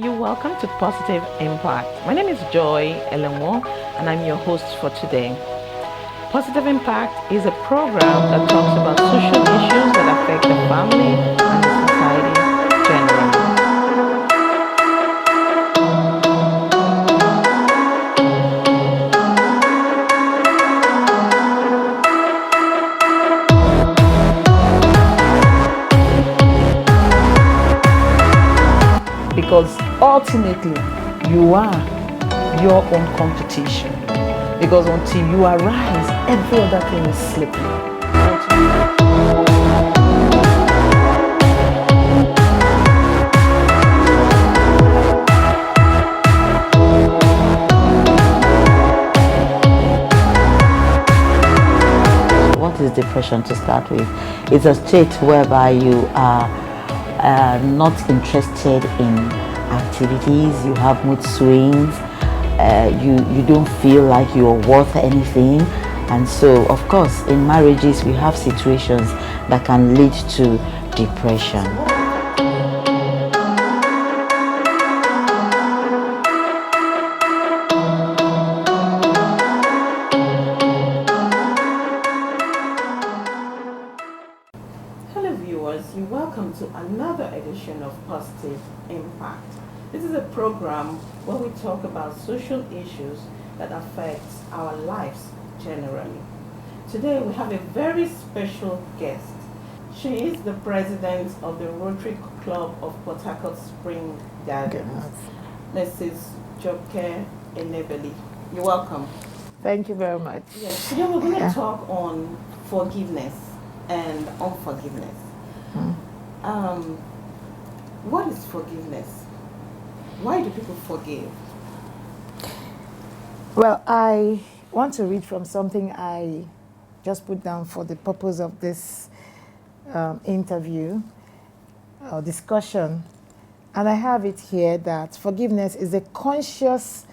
You're welcome to Positive Impact. My name is Joy Elenwo, and I'm your host for today. Positive Impact is a program that talks about social issues that affect the family and the society generally. Because ultimately, you are your own competition. Because until you arise, every other thing is sleeping. What is depression to start with? It's a state whereby you are not interested in activities, you have mood swings, you don't feel like you're worth anything. And so, of course, in marriages, we have situations that can lead to depression. Hello viewers, you're welcome to another edition of Positive Impact. This is a program where we talk about social issues that affect our lives generally. Today we have a very special guest. She is the president of the Rotary Club of Port Harcourt Spring Gardens, Mrs. Joke Enebeli. You're welcome. Thank you very much. Yes. Today we're going to talk on forgiveness and unforgiveness. What is forgiveness? Why do people forgive? Well, I want to read from something I just put down for the purpose of this interview or discussion. And I have it here that forgiveness is a conscious,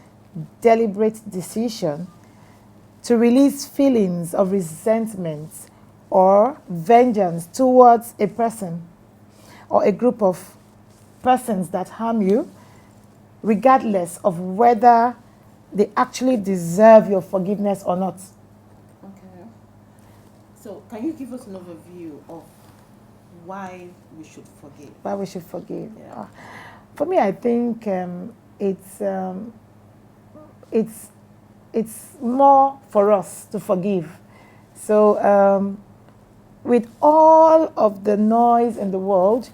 deliberate decision to release feelings of resentment or vengeance towards a person or a group of persons that harm you, regardless of whether they actually deserve your forgiveness or not. Okay. So, can you give us an overview of why we should forgive? Why we should forgive? Yeah. For me, I think it's more for us to forgive. So, with all of the noise in the world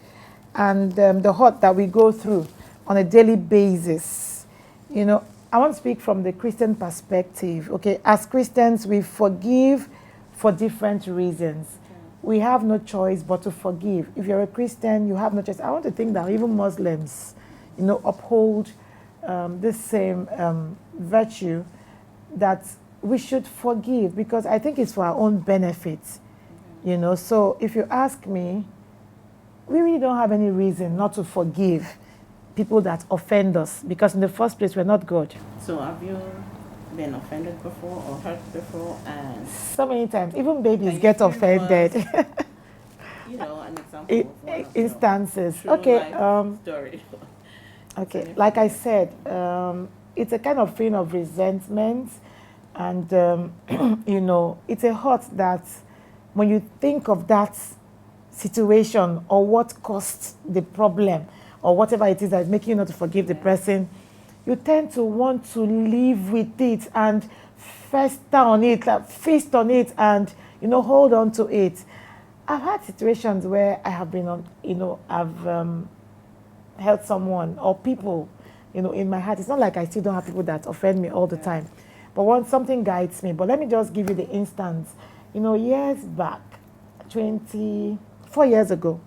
and the hurt that we go through on a daily basis, I want to speak from the Christian perspective. Okay, as Christians, we forgive for different reasons. Okay. We have no choice but to forgive. If you're a Christian, you have no choice. I want to think that even Muslims, uphold this same virtue that we should forgive, because I think it's for our own benefit. So if you ask me, we really don't have any reason not to forgive people that offend us, because in the first place, we're not God. So have you been offended before or hurt before? And so many times, even babies get offended. An example of instances. Okay. Story. Okay, like I said, it's a kind of feeling of resentment, and it's a hurt that when you think of that situation or what caused the problem or whatever it is that is making you not to forgive the person, you tend to want to live with it and fester on it, like feast on it, and hold on to it. I've had situations where I have been on, I've held someone or people, in my heart. It's not like I still don't have people that offend me all the time, but once something guides me. But let me just give you the instance. Years back, 24 years ago,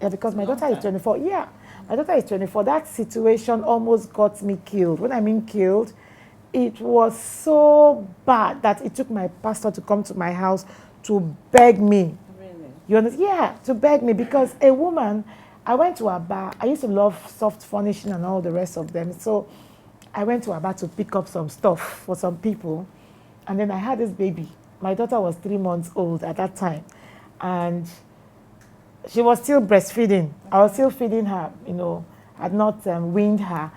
because my daughter is 24. Yeah, my daughter is 24. That situation almost got me killed. When I mean killed, it was so bad that it took my pastor to come to my house to beg me. Really? You understand? Yeah, to beg me, because a woman, I went to a bar. I used to love soft furnishing and all the rest of them. So I went to a bar to pick up some stuff for some people. And then I had this baby. My daughter was 3 months old at that time. And she was still breastfeeding. I was still feeding her, had not weaned her.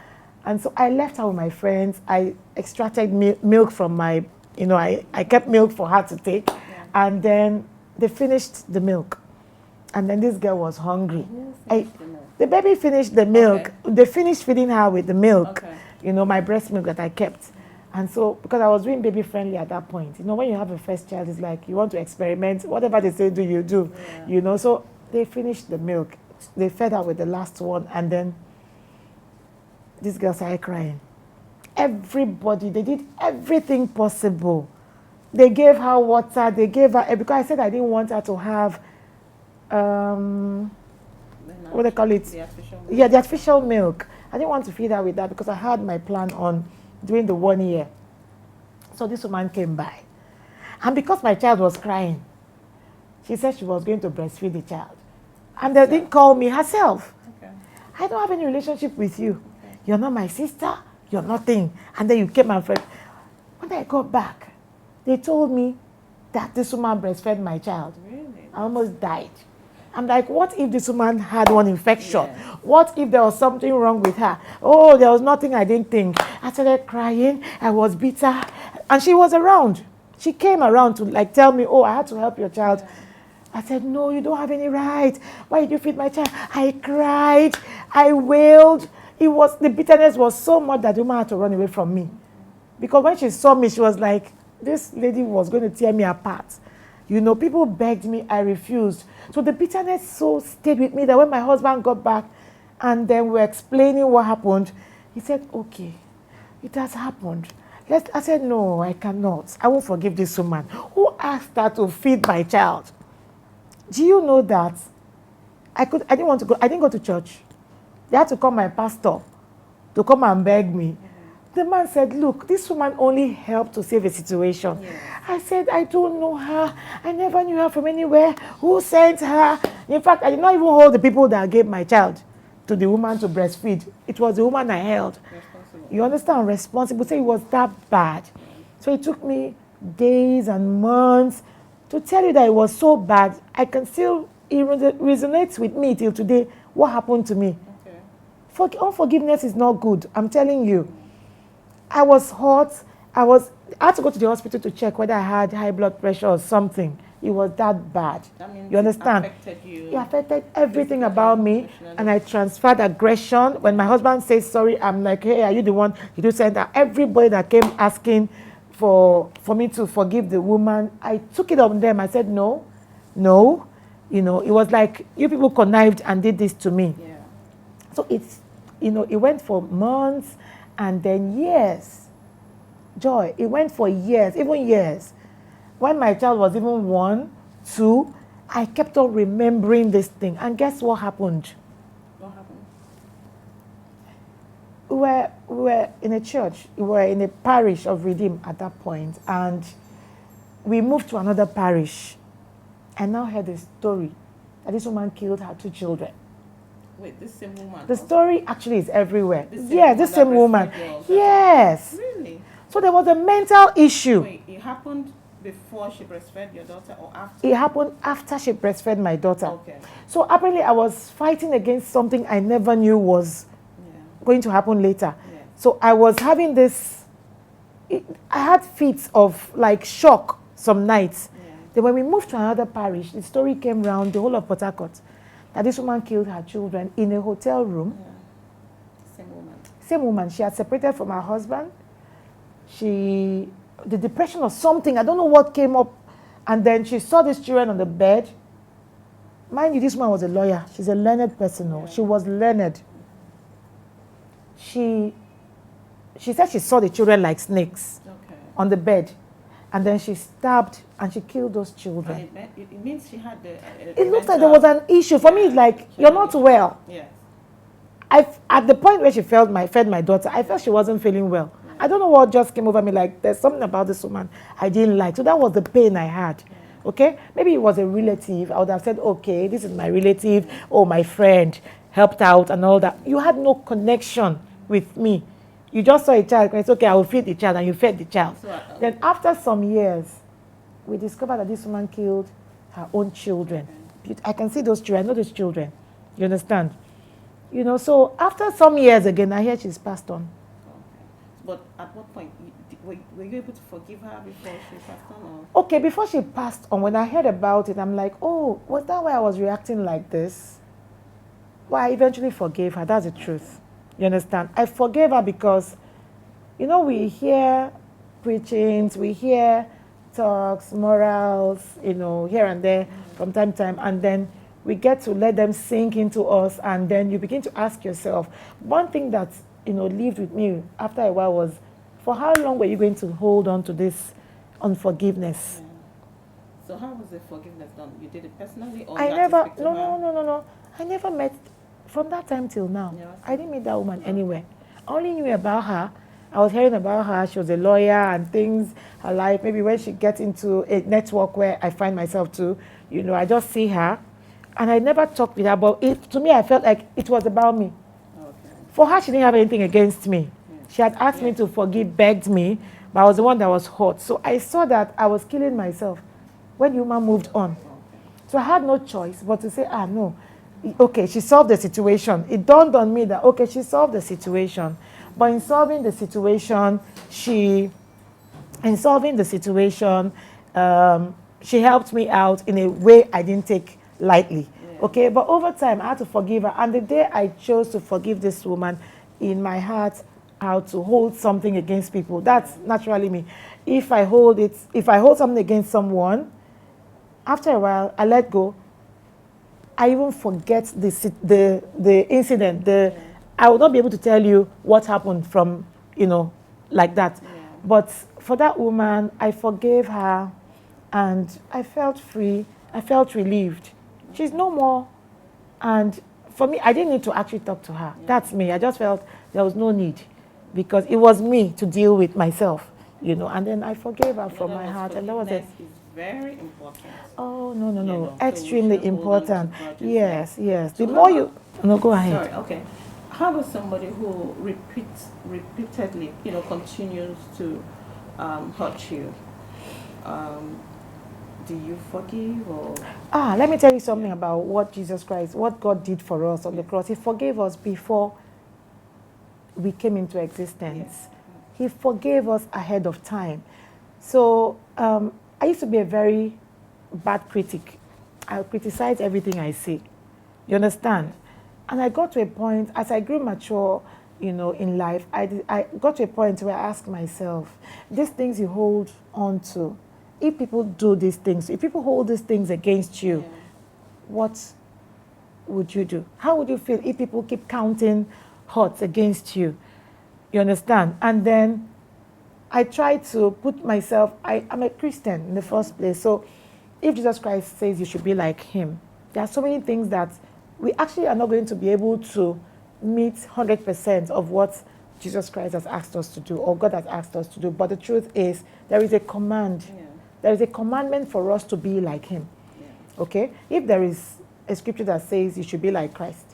And so I left her with my friends. I extracted milk from my, I kept milk for her to take. Yeah. And then they finished the milk. And then this girl was hungry. The baby finished the milk. Okay. They finished feeding her with the milk, Okay. my breast milk that I kept. And so, because I was doing baby friendly at that point, when you have a first child, it's like you want to experiment. Whatever they say do, you do. Yeah. So they finished the milk. They fed her with the last one. And then this girl started crying. Everybody, they did everything possible. They gave her water. They gave her, because I said I didn't want her to have, what do they call it? The artificial milk. Yeah, the artificial milk. I didn't want to feed her with that because I had my plan on during the 1 year. So this woman came by. And because my child was crying, she said she was going to breastfeed the child. And they didn't call me herself. Okay. I don't have any relationship with you. Okay. You're not my sister. You're nothing. And then you came and fed. When I got back, they told me that this woman breastfed my child. Really? I almost died. I'm like, what if this woman had one infection? Yeah. What if there was something wrong with her? Oh, there was nothing I didn't think. I started crying. I was bitter. And she was around. She came around to tell me, oh, I had to help your child. Yeah. I said, no, you don't have any right. Why did you feed my child? I cried. I wailed. The bitterness was so much that the woman had to run away from me. Because when she saw me, she was like, this lady was going to tear me apart. People begged me, I refused. So the bitterness so stayed with me that when my husband got back and then we were explaining what happened, he said, okay, it has happened. I said, no, I cannot. I won't forgive this woman. Who asked her to feed my child? Do you know that I didn't want to go, I didn't go to church. They had to call my pastor to come and beg me. The man said, look, this woman only helped to save a situation. Yeah. I said, I don't know her. I never knew her from anywhere. Who sent her? In fact, I did not even hold the people that gave my child to the woman to breastfeed. It was the woman I held. You understand? Responsible. So it was that bad. So it took me days and months to tell you that it was so bad. I can still, it resonates with me till today, what happened to me. Okay. Unforgiveness is not good. I'm telling you. I was hot. I had to go to the hospital to check whether I had high blood pressure or something. It was that bad. That means you understand? It affected you. It affected everything about me. And I transferred aggression. When my husband says sorry, I'm like, hey, are you the one? You do send that. Everybody that came asking for me to forgive the woman, I took it on them. I said, no. It was like you people connived and did this to me. Yeah. So it went for months. And then years, Joy, it went for years, even years. When my child was even 1, 2, I kept on remembering this thing. And guess what happened? What happened? We were in a church. We were in a parish of Redeem at that point. And we moved to another parish. I now heard a story that this woman killed her 2 children. Wait, this same woman? The story actually is everywhere. This same woman. Yes. Really? So there was a mental issue. Wait, it happened before she breastfed your daughter or after? It happened after she breastfed my daughter. Okay. So apparently I was fighting against something I never knew was going to happen later. Yeah. So I was having this, I had fits of shock some nights. Yeah. Then when we moved to another parish, the story came round the whole of Port Harcourt that this woman killed her children in a hotel room. Yeah. Same woman. She had separated from her husband. The depression or something, I don't know what came up. And then she saw these children on the bed. Mind you, this woman was a lawyer. She's a learned person. Yeah. She was learned. She said she saw the children like snakes on the bed. And then she stabbed and she killed those children. It means she had it looks like there was an issue. For me, it's like, you're not well. Yes. At the point where she fed my daughter, I felt she wasn't feeling well. Yeah. I don't know what just came over me, like there's something about this woman I didn't like. So that was the pain I had. Yeah. Okay? Maybe it was a relative. I would have said, okay, this is my relative. Oh, my friend helped out and all that. You had no connection with me. You just saw a child, and it's okay, I will feed the child, and you fed the child. So, then after some years, we discovered that this woman killed her own children. Okay. I can see those children, I know those children. You understand? You know, so after some years again, I hear she's passed on. Okay. But at what point were you able to forgive her before she passed on? Or? Okay, before she passed on, when I heard about it, I'm like, oh, was that why I was reacting like this? Well, I eventually forgave her. That's the truth. You understand? I forgave her because, you know, we hear preachings, we hear talks, morals, you know, here and there from time to time, and then we get to let them sink into us, and then you begin to ask yourself. One thing that, you know, lived with me after a while was, for how long were you going to hold on to this unforgiveness? Yeah. So how was the forgiveness done? You did it personally, or I you had never, to speak to no, her? no, no, no, no. I never met, from that time till now, Yeah, I didn't meet that woman anywhere. I only knew about her. I was hearing about her. She was a lawyer and things, her life. Maybe when she gets into a network where I find myself too, you know, I just see her. And I never talked with her, but to me, I felt like it was about me. Okay. For her, she didn't have anything against me. She had asked me to forgive, begged me, but I was the one that was hurt. So I saw that I was killing myself when the woman moved on. Okay. So I had no choice but to say, no. Okay, she solved the situation. It dawned on me that, okay, she solved the situation. But in solving the situation, she helped me out in a way I didn't take lightly. Yeah. Okay, but over time, I had to forgive her. And the day I chose to forgive this woman, in my heart, how to hold something against people. That's naturally me. If I hold something against someone, after a while, I let go. I even forget the incident. I will not be able to tell you what happened from, you know, like that. Yeah. But for that woman, I forgave her, and I felt free. I felt relieved. She's no more. And for me, I didn't need to actually talk to her. Yeah. That's me. I just felt there was no need, because it was me to deal with myself, you know. And then I forgave her from my heart, and that was it. Forgiveness is very important. Oh, no, no, You no. know, so we Extremely shouldn't hold on to important. grudges. Yes, yes. The So more how you... No, go ahead. Sorry, okay. How about somebody who repeatedly, you know, continues to hurt you? Do you forgive, or? Let me tell you something about what Jesus Christ, what God did for us on the cross. He forgave us before we came into existence. He forgave us ahead of time. So I used to be a very bad critic. I criticize everything I see. You understand? And I got to a point, as I grew mature, you know, in life, I got to a point where I asked myself, these things you hold on to, if people do these things, if people hold these things against you, Yeah. what would you do? How would you feel if people keep counting hurts against you? You understand? And then I try to put myself, I'm a Christian in the first place. So if Jesus Christ says you should be like him, there are so many things that we actually are not going to be able to meet 100% of what Jesus Christ has asked us to do, or God has asked us to do. But the truth is, there is a command. Yeah. There is a commandment for us to be like him. Yeah. Okay? If there is a scripture that says you should be like Christ,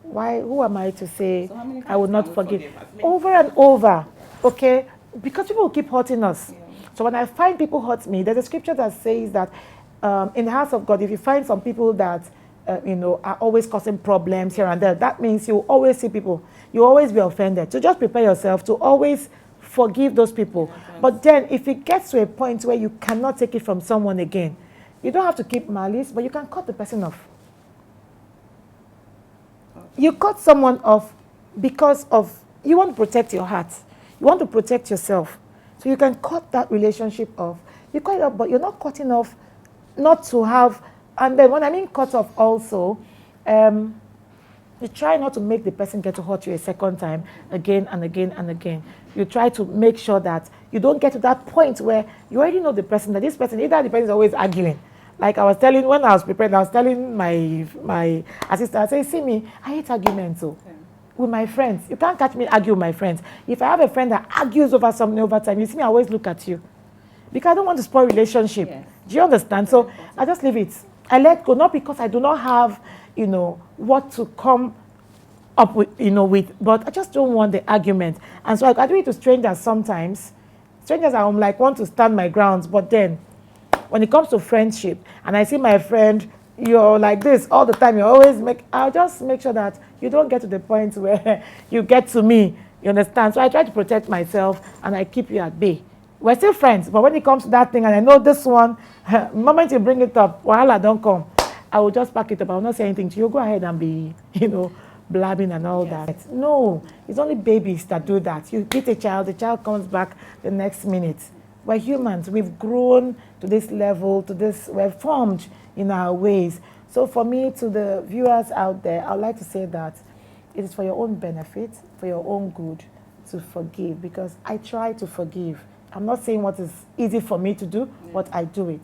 who am I to say So how many I will times not can we forgive? forgive? As many Over and over, okay? Because people will keep hurting us. Yeah. So when I find people hurt me, there's a scripture that says that in the house of God, if you find some people that you know, are always causing problems here and there, that means you always see people, you always be offended. So just prepare yourself to always forgive those people. Yeah, but then if it gets to a point where you cannot take it from someone again, you don't have to keep malice, but you can cut the person off. Okay. You cut someone off because of, you want to protect your heart. You want to protect yourself. So you can cut that relationship off. You cut it off, but you're not cutting off not to have, and then when I mean cut off also, you try not to make the person get to hurt you a second time, again and again and again. You try to make sure that you don't get to that point where you already know the person, that this person, either the person is always arguing. Like I was telling, when I was prepared, I was telling my assistant, I say, see me, I hate arguments. So. Okay. With my friends, you can't catch me argue with my friends. If I have a friend that argues over something over time, you see me, I always look at you. Because I don't want to spoil relationship. Yes. Do you understand? So I just leave it. I let go, not because I do not have, you know, what to come up with, you know, with, but I just don't want the argument. And so I do it to strangers sometimes. Strangers, want to stand my grounds, but then when it comes to friendship, and I see my friend you're like this all the time, I'll just make sure that you don't get to the point where you get to me. You understand? So I try to protect myself and I keep you at bay. We're still friends, but when it comes to that thing, and I know this one, the moment you bring it up, wahala don't come. I will just pack it up. I will not say anything to you. Go ahead and be, blabbing and all that. No, it's only babies that do that. You beat a child, the child comes back the next minute. We're humans. We've grown to this level, we're formed in our ways. So for me, to the viewers out there, I'd like to say that it is for your own benefit, for your own good, to forgive, because I try to forgive. I'm not saying what is easy for me to do, but I do it.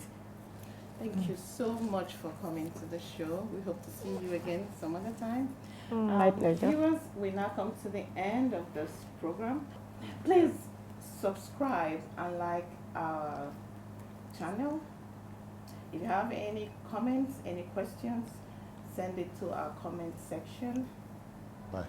Thank you so much for coming to the show. We hope to see you again some other time. My pleasure. Viewers, we now come to the end of this program. Please subscribe and like our channel. If you have any comments, any questions, send it to our comment section. Bye.